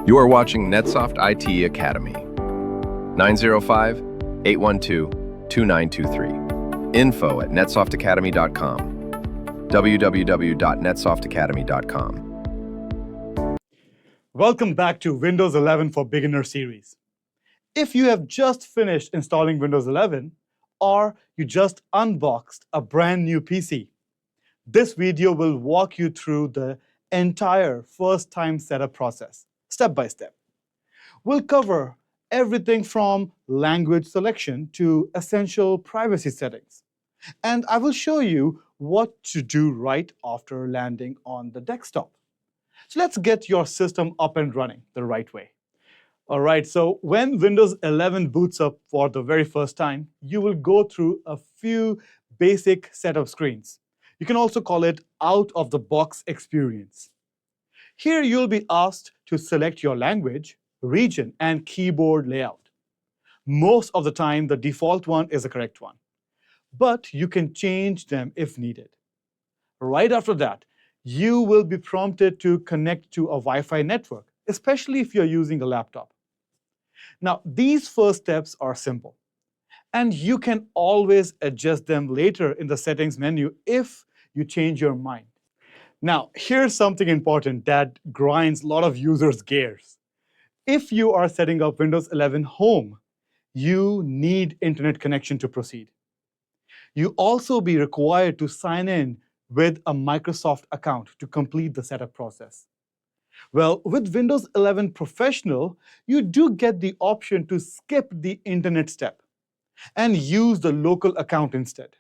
You are watching NetSoft IT Academy. 905-812-2923. info@netsoftatacademy.com. www.netsoftatacademy.com. Welcome back to Windows 11 for Beginner series. If you have just finished installing Windows 11, or you just unboxed a brand new PC, this video will walk you through the entire first-time setup process, step by step. We'll cover everything from language selection to essential privacy settings. And I will show you what to do right after landing on the desktop. So let's get your system up and running the right way. All right, so when Windows 11 boots up for the very first time, you will go through a few basic setup screens. You can also call it out-of-the-box experience. Here you'll be asked to select your language, region, and keyboard layout. Most of the time, the default one is the correct one, but you can change them if needed. Right after that, you will be prompted to connect to a Wi-Fi network, especially if you're using a laptop. Now, these first steps are simple, and you can always adjust them later in the settings menu if you change your mind. Now, here's something important that grinds a lot of users' gears. If you are setting up Windows 11 Home, you need internet connection to proceed. You also be required to sign in with a Microsoft account to complete the setup process. Well, with Windows 11 Professional, you do get the option to skip the internet step and use the local account instead.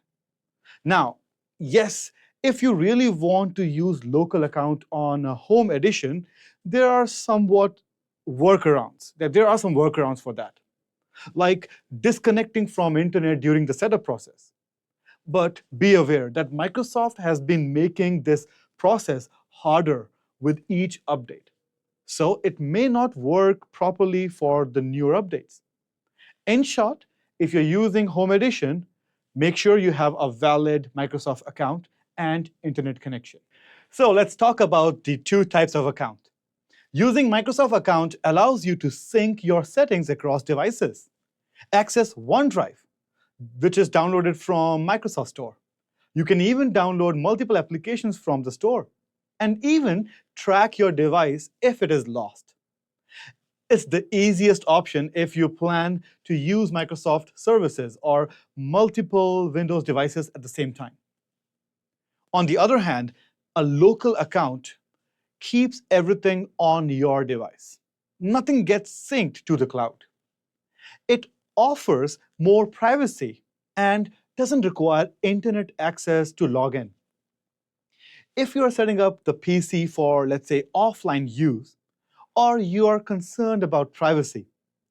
Now, yes, if you really want to use local account on a Home Edition, there are some workarounds for that, like disconnecting from internet during the setup process. But be aware that Microsoft has been making this process harder with each update. So it may not work properly for the newer updates. In short, if you're using Home Edition, make sure you have a valid Microsoft account and internet connection. So let's talk about the two types of account. Using Microsoft account allows you to sync your settings across devices, access OneDrive, which is downloaded from Microsoft Store. You can even download multiple applications from the store, and even track your device if it is lost. It's the easiest option if you plan to use Microsoft services or multiple Windows devices at the same time. On the other hand, a local account keeps everything on your device. Nothing gets synced to the cloud. It offers more privacy and doesn't require internet access to log in. If you are setting up the PC for, let's say, offline use, or you are concerned about privacy,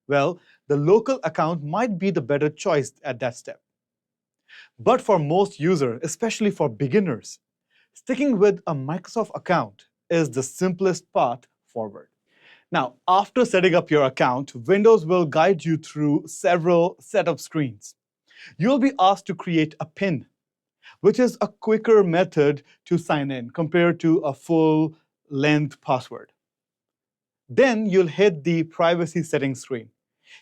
well, the local account might be the better choice at that step. But for most users, especially for beginners, sticking with a Microsoft account is the simplest path forward. Now, after setting up your account, Windows will guide you through several setup screens. You'll be asked to create a PIN, which is a quicker method to sign in compared to a full-length password. Then you'll hit the privacy settings screen.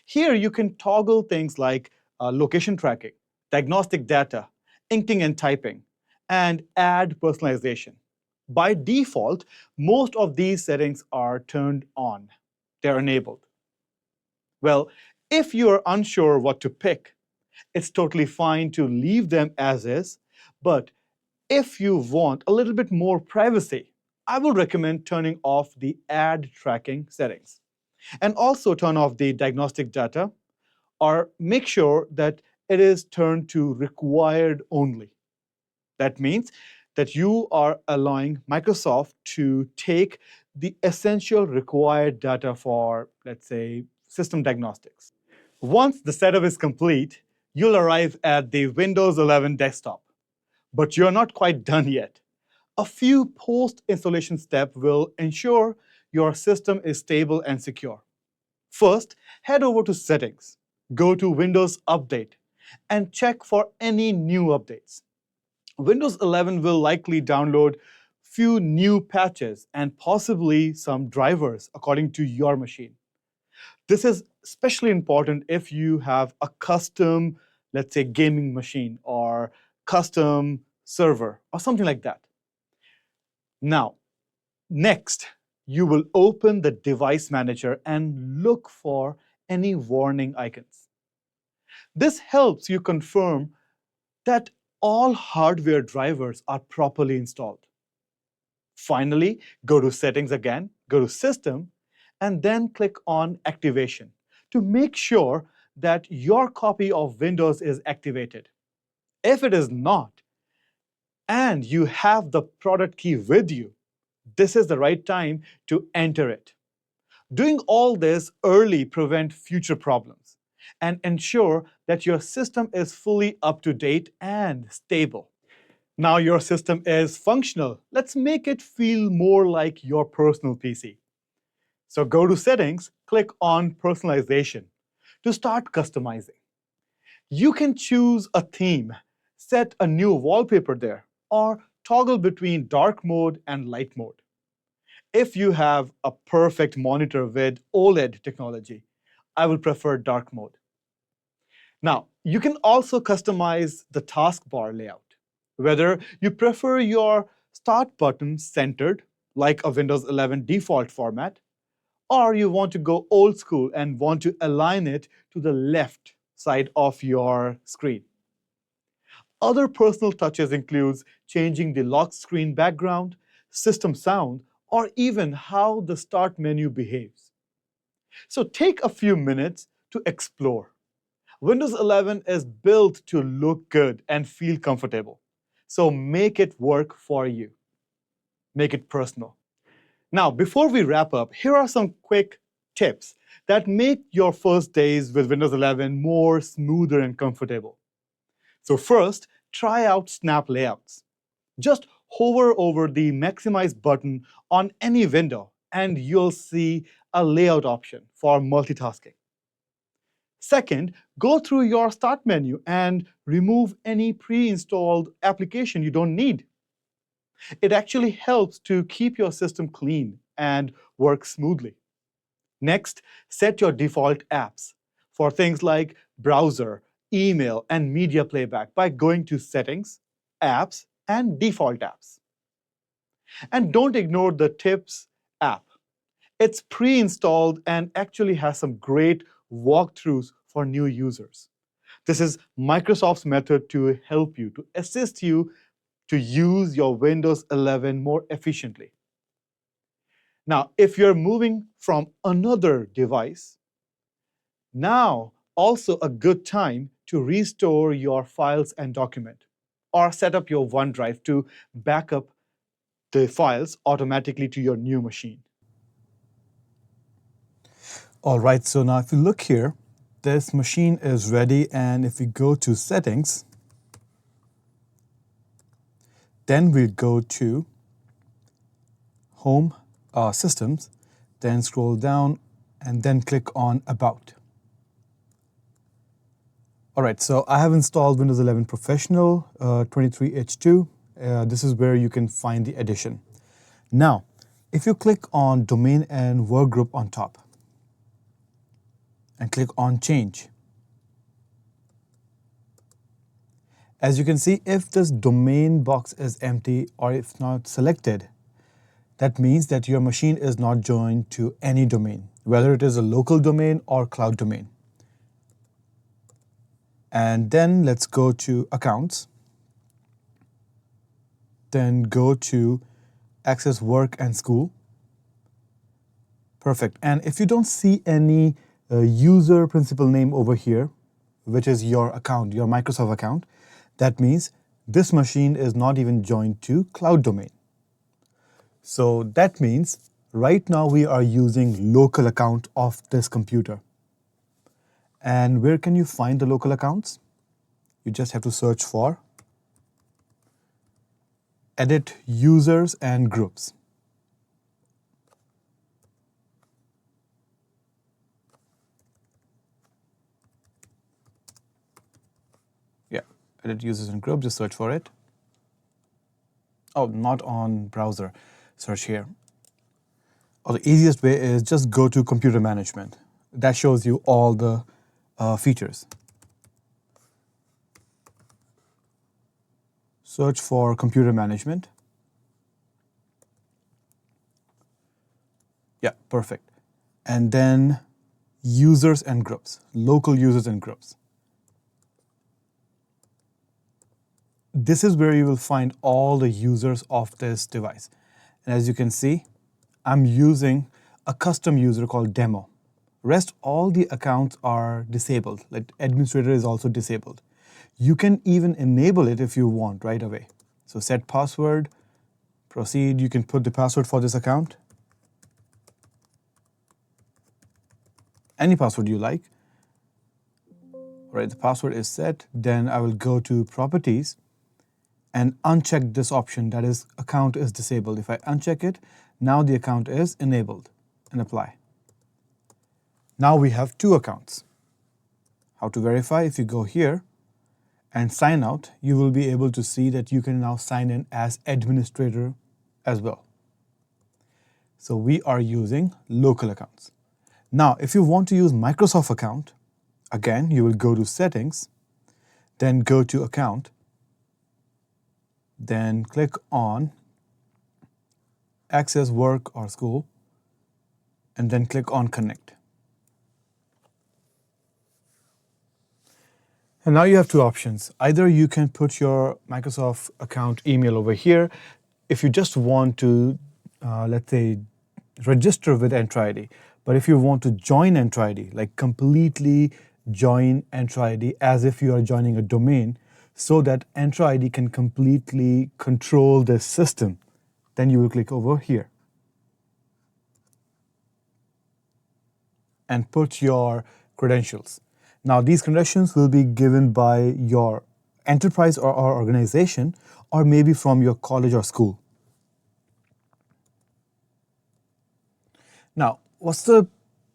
Here you can toggle things like location tracking, diagnostic data, inking and typing, and add personalization. By default, most of these settings are turned on. They're enabled. Well, if you're unsure what to pick, it's totally fine to leave them as is, but if you want a little bit more privacy, I will recommend turning off the ad tracking settings. And also turn off the diagnostic data, or make sure that it is turned to required only. That means that you are allowing Microsoft to take the essential required data for, let's say, system diagnostics. Once the setup is complete, you'll arrive at the Windows 11 desktop. But you're not quite done yet. A few post-installation steps will ensure your system is stable and secure. First, head over to Settings, go to Windows Update, and check for any new updates. Windows 11 will likely download few new patches and possibly some drivers according to your machine. This is especially important if you have a custom, let's say, gaming machine or custom server or something like that. Now, next, you will open the device manager and look for any warning icons. This helps you confirm that all hardware drivers are properly installed. Finally, go to Settings again, go to System, and then click on Activation to make sure that your copy of Windows is activated. If it is not, and you have the product key with you, this is the right time to enter it. Doing all this early prevents future problems and ensure that your system is fully up to date and stable. Now your system is functional. Let's make it feel more like your personal PC. So go to Settings, click on Personalization to start customizing. You can choose a theme, set a new wallpaper there, or toggle between dark mode and light mode. If you have a perfect monitor with OLED technology, I will prefer dark mode. Now, you can also customize the taskbar layout. Whether you prefer your Start button centered, like a Windows 11 default format, or you want to go old school and want to align it to the left side of your screen. Other personal touches include changing the lock screen background, system sound, or even how the Start menu behaves. So take a few minutes to explore. Windows 11 is built to look good and feel comfortable. So make it work for you. Make it personal. Now, before we wrap up, here are some quick tips that make your first days with Windows 11 more smoother and comfortable. So first, try out snap layouts. Just hover over the Maximize button on any window, and you'll see a layout option for multitasking. Second, go through your Start menu and remove any pre-installed application you don't need. It actually helps to keep your system clean and work smoothly. Next, set your default apps for things like browser, email, and media playback by going to Settings, Apps, and Default Apps. And don't ignore the Tips app. It's pre-installed and actually has some great walkthroughs for new users. This is Microsoft's method to help you, to assist you to use your Windows 11 more efficiently. Now, if you're moving from another device, now also a good time to restore your files and document, or set up your OneDrive to back up the files automatically to your new machine. All right, so now if you look here, this machine is ready, and if we go to Settings, then we'll go to Home, Systems, then scroll down, and then click on About. All right, so I have installed Windows 11 Professional 23H2. This is where you can find the edition. Now, if you click on Domain and Workgroup on top, and click on Change, as you can see, if this domain box is empty or if not selected, that means that your machine is not joined to any domain, whether it is a local domain or cloud domain. And then let's go to Accounts. Then go to Access Work and School. Perfect. And if you don't see any user principal name over here, which is your account, your Microsoft account, that means this machine is not even joined to cloud domain. So that means right now we are using local account of this computer. And where can you find the local accounts? You just have to search for Edit Users and Groups. Yeah, Edit Users and Groups, just search for it. Oh, not on browser. Search here. Or the easiest way is just go to computer management. That shows you all the features. Search for computer management. Yeah, perfect. And then users and groups, local users and groups. This is where you will find all the users of this device. And as you can see, I'm using a custom user called demo. Rest all the accounts are disabled, like administrator is also disabled. You can even enable it if you want right away. So set password, proceed, you can put the password for this account. Any password you like. All right, the password is set. Then I will go to properties and uncheck this option, that is account is disabled. If I uncheck it, now the account is enabled, and apply. Now we have two accounts. How to verify? If you go here and sign out, you will be able to see that you can now sign in as administrator as well. So we are using local accounts. Now, if you want to use Microsoft account, again, you will go to settings, then go to account, then click on access work or school, and then click on connect. And now you have two options. Either you can put your Microsoft account email over here. If you just want to, let's say, register with Entra ID. But if you want to join Entra ID, like completely join Entra ID as if you are joining a domain, so that Entra ID can completely control the system, then you will click over here and put your credentials. Now, these credentials will be given by your enterprise or organization, or maybe from your college or school. Now, what's the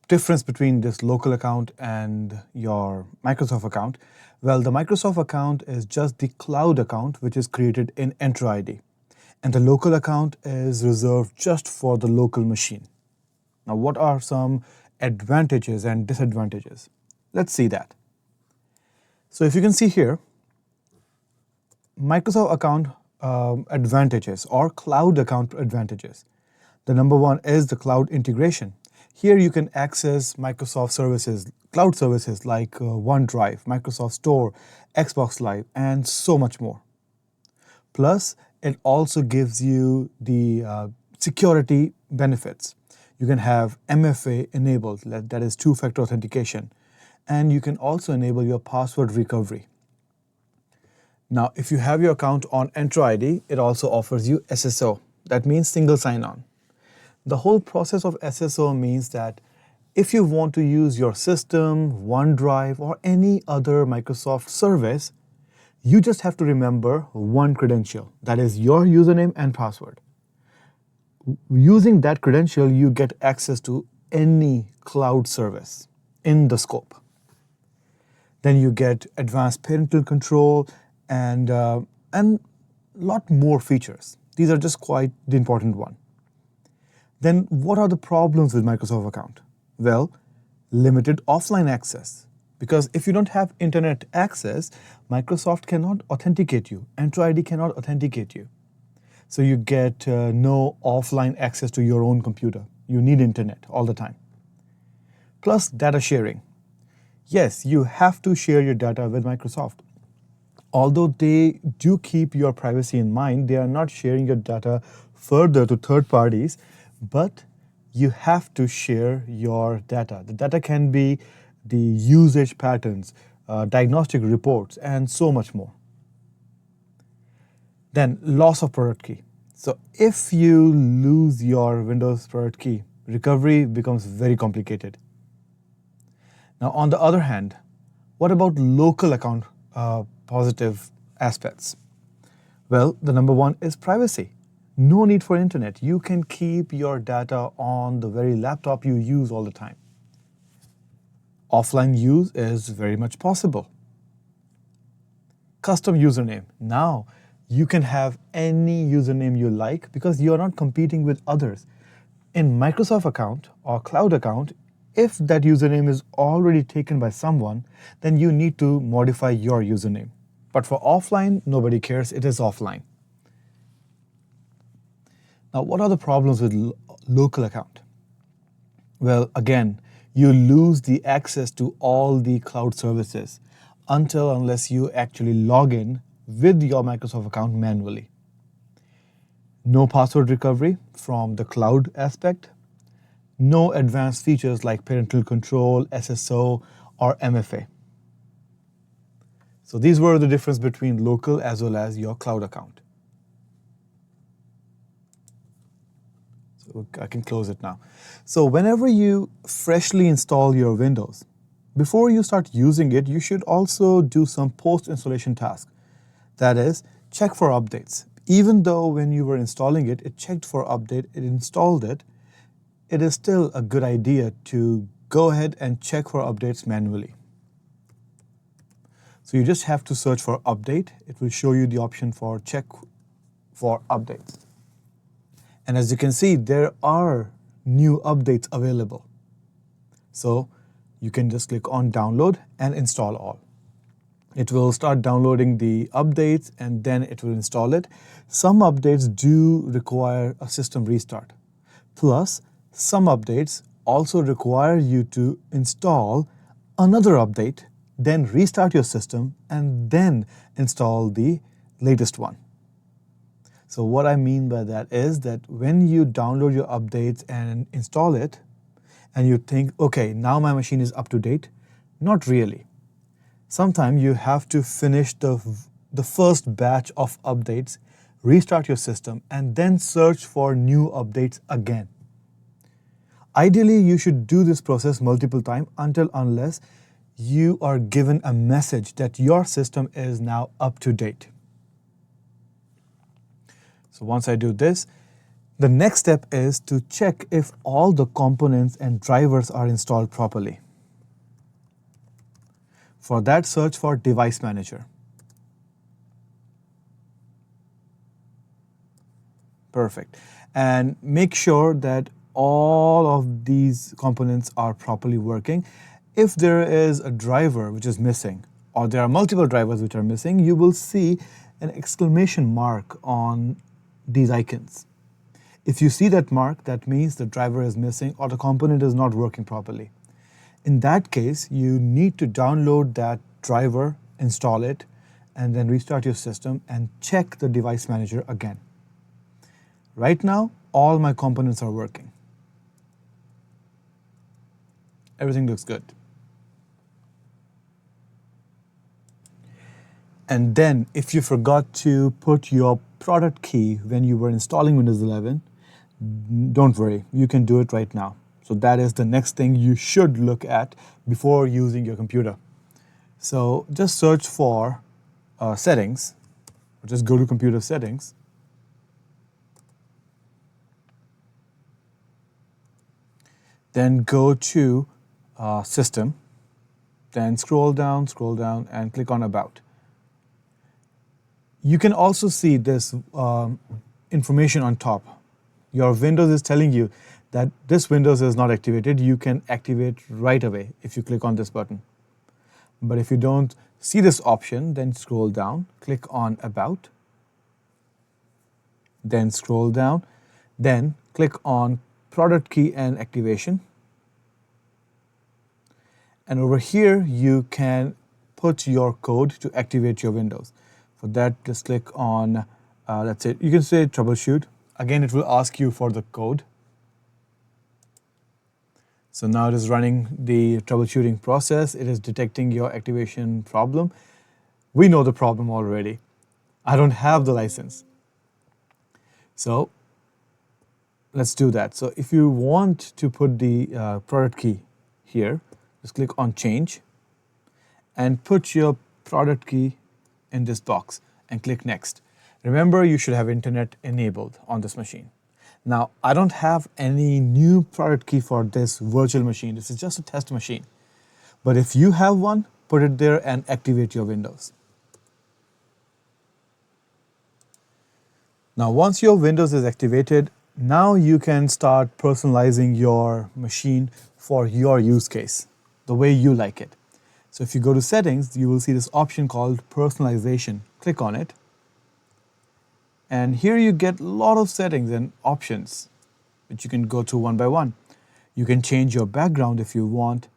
difference between this local account and your Microsoft account? Well, the Microsoft account is just the cloud account which is created in Entra ID. And the local account is reserved just for the local machine. Now, what are some advantages and disadvantages? Let's see that. So if you can see here, Microsoft account advantages or cloud account advantages. The number one is the cloud integration. Here you can access Microsoft services, cloud services like OneDrive, Microsoft Store, Xbox Live, and so much more. Plus, it also gives you the security benefits. You can have MFA enabled, that is two-factor authentication, and you can also enable your password recovery. Now, if you have your account on Entra ID, it also offers you SSO. That means single sign-on. The whole process of SSO means that if you want to use your system, OneDrive, or any other Microsoft service, you just have to remember one credential, that is your username and password. Using that credential, you get access to any cloud service in the scope. Then you get advanced parental control and a lot more features. These are just quite the important one. Then what are the problems with Microsoft account? Well, limited offline access. Because if you don't have internet access, Microsoft cannot authenticate you. Entra ID cannot authenticate you. So you get no offline access to your own computer. You need internet all the time. Plus data sharing. Yes, you have to share your data with Microsoft. Although they do keep your privacy in mind, they are not sharing your data further to third parties, but you have to share your data. The data can be the usage patterns, diagnostic reports, and so much more. Then loss of product key. So if you lose your Windows product key, recovery becomes very complicated. Now, on the other hand, what about local account positive aspects? Well, the number one is privacy. No need for internet. You can keep your data on the very laptop you use all the time. Offline use is very much possible. Custom username. Now, You can have any username you like because you are not competing with others. In Microsoft account or cloud account, if that username is already taken by someone, then you need to modify your username. But for offline, nobody cares, it is offline. Now, what are the problems with local account? Well, again, you lose the access to all the cloud services unless you actually log in with your Microsoft account manually. No password recovery from the cloud aspect. No advanced features like parental control, SSO, or MFA. So these were the difference between local as well as your cloud account. So I can close it now. So whenever you freshly install your Windows, before you start using it, you should also do some post-installation tasks. That is, check for updates. Even though when you were installing it, it checked for update, it installed it, it is still a good idea to go ahead and check for updates manually. So you just have to search for update. It will show you the option for check for updates. And as you can see, there are new updates available. So you can just click on download and install all. It will start downloading the updates and then it will install it. Some updates do require a system restart. Plus, some updates also require you to install another update, then restart your system, and then install the latest one. So what I mean by that is that when you download your updates and install it, and you think, okay, now my machine is up to date, not really. Sometimes you have to finish the first batch of updates, restart your system, and then search for new updates again. Ideally, you should do this process multiple times unless you are given a message that your system is now up to date. So once I do this, the next step is to check if all the components and drivers are installed properly. For that, search for Device Manager. Perfect. And make sure that all of these components are properly working. If there is a driver which is missing, or there are multiple drivers which are missing, you will see an exclamation mark on these icons. If you see that mark, that means the driver is missing or the component is not working properly. In that case, you need to download that driver, install it, and then restart your system and check the Device Manager again. Right now, all my components are working. Everything looks good. And then, if you forgot to put your product key when you were installing Windows 11, don't worry, you can do it right now. So that is the next thing you should look at before using your computer. So just search for settings, or just go to computer settings. Then go to system, then scroll down and click on about. You can also see this information on top. Your Windows is telling you that this Windows is not activated. You can activate right away if you click on this button. But if you don't see this option, then scroll down, click on about, then scroll down, then click on product key and activation. And over here, you can put your code to activate your Windows. For that, just click on, that's it. You can say troubleshoot. Again, it will ask you for the code. So now it is running the troubleshooting process. It is detecting your activation problem. We know the problem already. I don't have the license. So let's do that. So if you want to put the product key here, just click on change and put your product key in this box and click next. Remember, you should have internet enabled on this machine. Now, I don't have any new product key for this virtual machine. This is just a test machine. But if you have one, put it there and activate your Windows. Now, once your Windows is activated, now you can start personalizing your machine for your use case, the way you like it. So if you go to settings, you will see this option called personalization. Click on it. And here you get a lot of settings and options, which you can go through one by one. You can change your background if you want.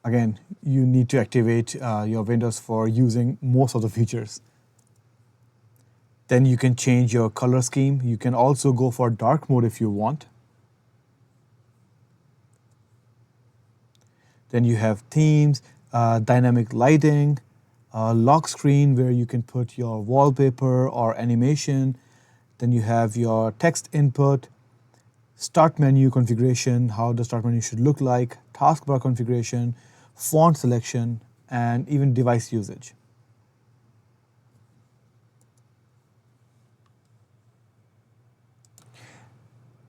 Again, you need to activate your Windows for using most of the features. Then you can change your color scheme. You can also go for dark mode if you want. Then you have themes, dynamic lighting, lock screen where you can put your wallpaper or animation. Then you have your text input, start menu configuration, how the start menu should look like, taskbar configuration, font selection, and even device usage.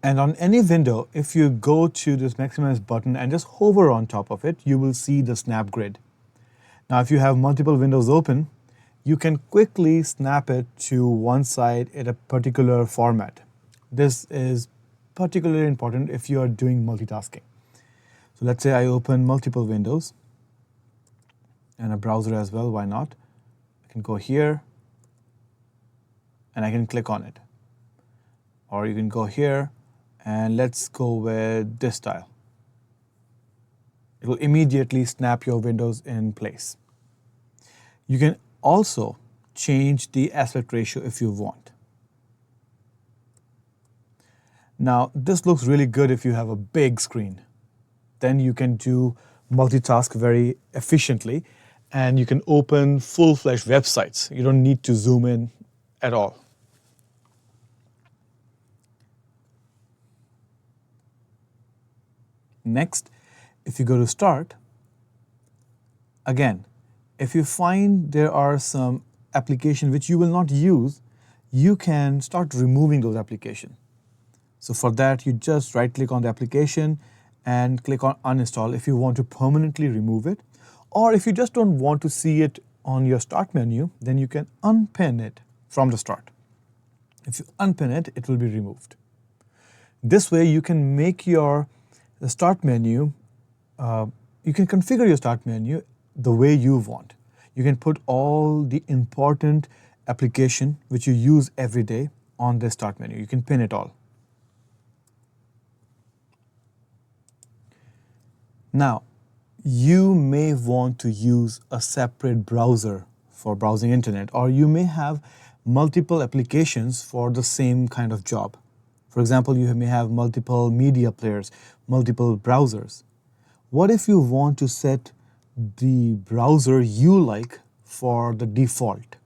And on any window, if you go to this maximize button and just hover on top of it, you will see the snap grid. Now, if you have multiple windows open, you can quickly snap it to one side in a particular format. This is particularly important if you are doing multitasking. So let's say I open multiple windows and a browser as well, why not? I can go here and I can click on it. Or you can go here and let's go with this style. It will immediately snap your windows in place. You can also change the aspect ratio if you want. Now, this looks really good if you have a big screen. Then you can do multitask very efficiently and you can open full-fledged websites. You don't need to zoom in at all. Next, if you go to Start, again, if you find there are some applications which you will not use, you can start removing those applications. So for that, you just right-click on the application and click on Uninstall if you want to permanently remove it. Or if you just don't want to see it on your Start menu, then you can unpin it from the start. If you unpin it, it will be removed. This way, you can make the Start menu, you can configure your Start menu the way you want. You can put all the important application which you use every day on the Start menu. You can pin it all. Now, you may want to use a separate browser for browsing internet, or you may have multiple applications for the same kind of job. For example, you may have multiple media players, multiple browsers. What if you want to set the browser you like for the default?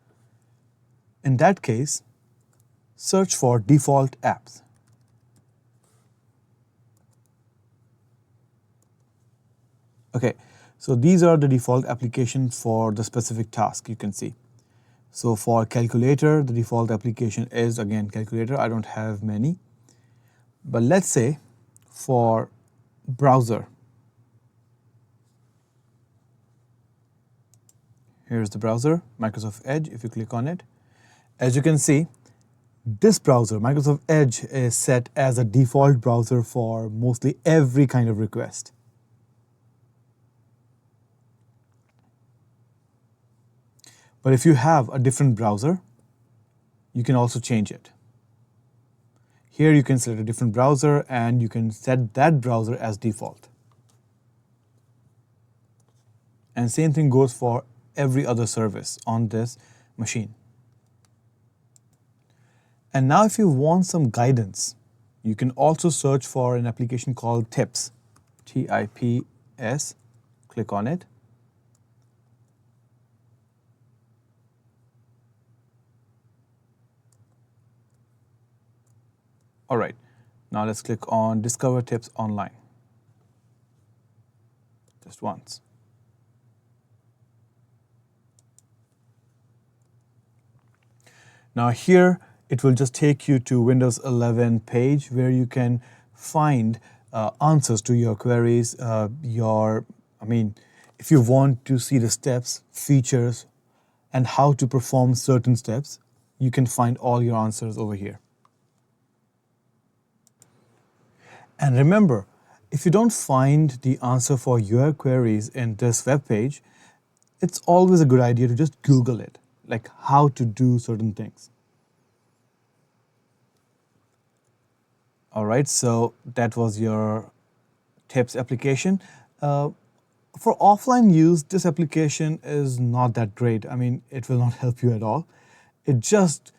In that case, search for default apps. Okay, so these are the default applications for the specific task you can see. So for calculator, the default application is again calculator. I don't have many. But let's say for browser, here's the browser, Microsoft Edge. If you click on it, as you can see, this browser, Microsoft Edge, is set as a default browser for mostly every kind of request. But if you have a different browser, you can also change it. Here you can select a different browser and you can set that browser as default. And same thing goes for every other service on this machine. And now if you want some guidance, you can also search for an application called Tips, T-I-P-S, click on it. All right, now let's click on Discover Tips Online. Just once. Now here, it will just take you to Windows 11 page where you can find answers to your queries, if you want to see the steps, features, and how to perform certain steps, you can find all your answers over here. And remember, if you don't find the answer for your queries in this web page, it's always a good idea to just Google it, like how to do certain things. All right, so that was your tips application. For offline use, this application is not that great. I mean, it will not help you at all. It just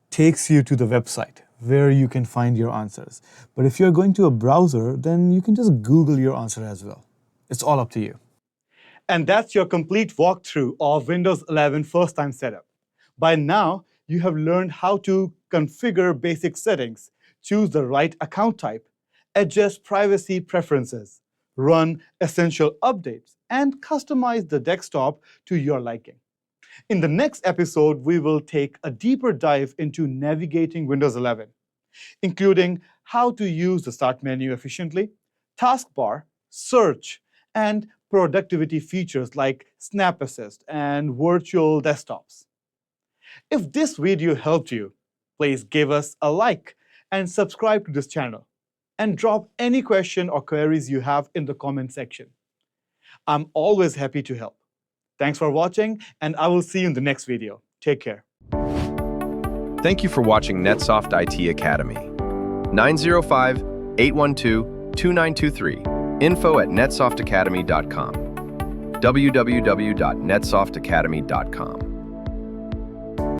takes you to the website where you can find your answers. But if you're going to a browser, then you can just Google your answer as well. It's all up to you. And that's your complete walkthrough of Windows 11 first-time setup. By now, you have learned how to configure basic settings, choose the right account type, adjust privacy preferences, run essential updates, and customize the desktop to your liking. In the next episode, we will take a deeper dive into navigating Windows 11, including how to use the Start menu efficiently, taskbar, search, and productivity features like Snap Assist and virtual desktops. If this video helped you, please give us a like and subscribe to this channel. And drop any question or queries you have in the comment section. I'm always happy to help. Thanks for watching, and I will see you in the next video. Take care. Thank you for watching NetSoft IT Academy. 905-812-2923. info@netsoftatacademy.com. www.netsoftatacademy.com.